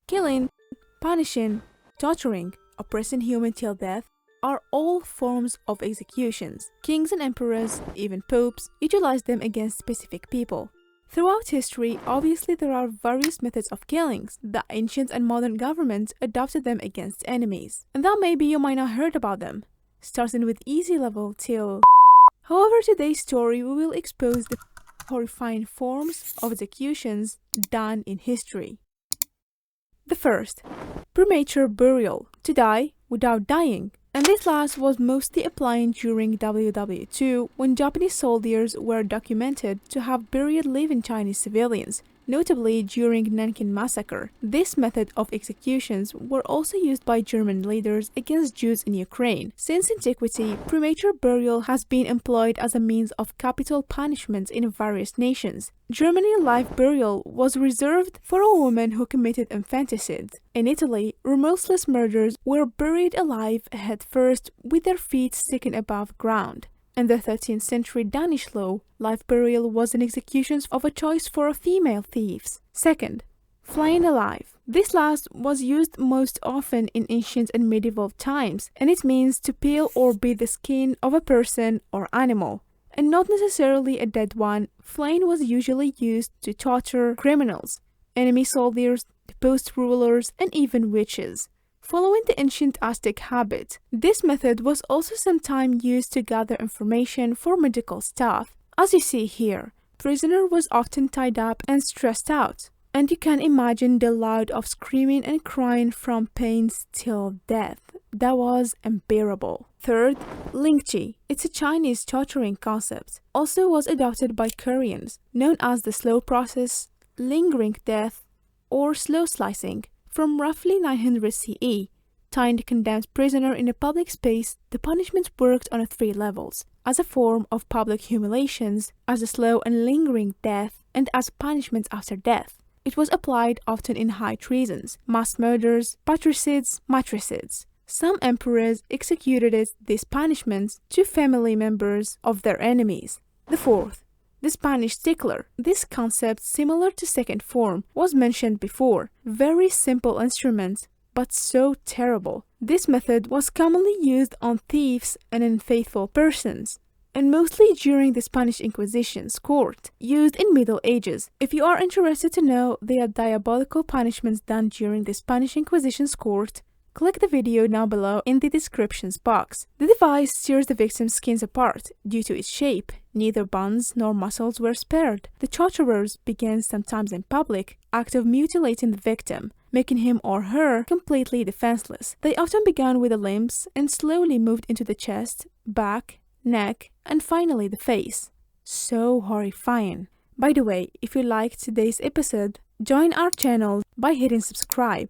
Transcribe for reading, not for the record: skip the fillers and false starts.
Killing, punishing, torturing, oppressing human till death are all forms of executions. Kings and emperors, even popes, utilize them against specific people. Throughout history, obviously there are various methods of killings. The ancient and modern governments adopted them against enemies. And though maybe you might not heard about them, starting with easy level till... However, today's story we will expose the horrifying forms of executions done in history. The first, premature burial, to die without dying. And this last was mostly applying during WW2 when Japanese soldiers were documented to have buried living Chinese civilians, notably during Nanking Massacre. This method of executions were also used by German leaders against Jews in Ukraine. Since antiquity, premature burial has been employed as a means of capital punishment in various nations. Germany, live burial was reserved for a woman who committed infanticide. In Italy, remorseless murderers were buried alive head first with their feet sticking above ground. In the 13th century Danish law, live burial was an execution of a choice for female thieves. Second, flaying alive. This last was used most often in ancient and medieval times, and it means to peel or beat the skin of a person or animal. And not necessarily a dead one, flaying was usually used to torture criminals, enemy soldiers, deposed rulers, and even witches. Following the ancient Aztec habit, this method was also sometimes used to gather information for medical staff. As you see here, prisoner was often tied up and stressed out, and you can imagine the loud of screaming and crying from pain till death. That was unbearable. Third, lingqi. It's a Chinese torturing concept. Also was adopted by Koreans, known as the slow process, lingering death, or slow slicing. From roughly 900 CE, tying a condemned prisoner in a public space, the punishment worked on 3 levels, as a form of public humiliations, as a slow and lingering death, and as punishment after death. It was applied often in high treasons, mass murders, patricides, matricides. Some emperors executed these punishments to family members of their enemies. The fourth, the Spanish tickler. This concept, similar to second form, was mentioned before. Very simple instrument, but so terrible. This method was commonly used on thieves and unfaithful persons, and mostly during the Spanish Inquisition's court, used in Middle Ages. If you are interested to know the diabolical punishments done during the Spanish Inquisition's court, click the video down below in the description box. The device tears the victim's skins apart. Due to its shape, neither bones nor muscles were spared. The torturers began, sometimes in public, act of mutilating the victim, making him or her completely defenseless. They often began with the limbs and slowly moved into the chest, back, neck, and finally the face. So horrifying. By the way, if you liked today's episode, join our channel by hitting subscribe.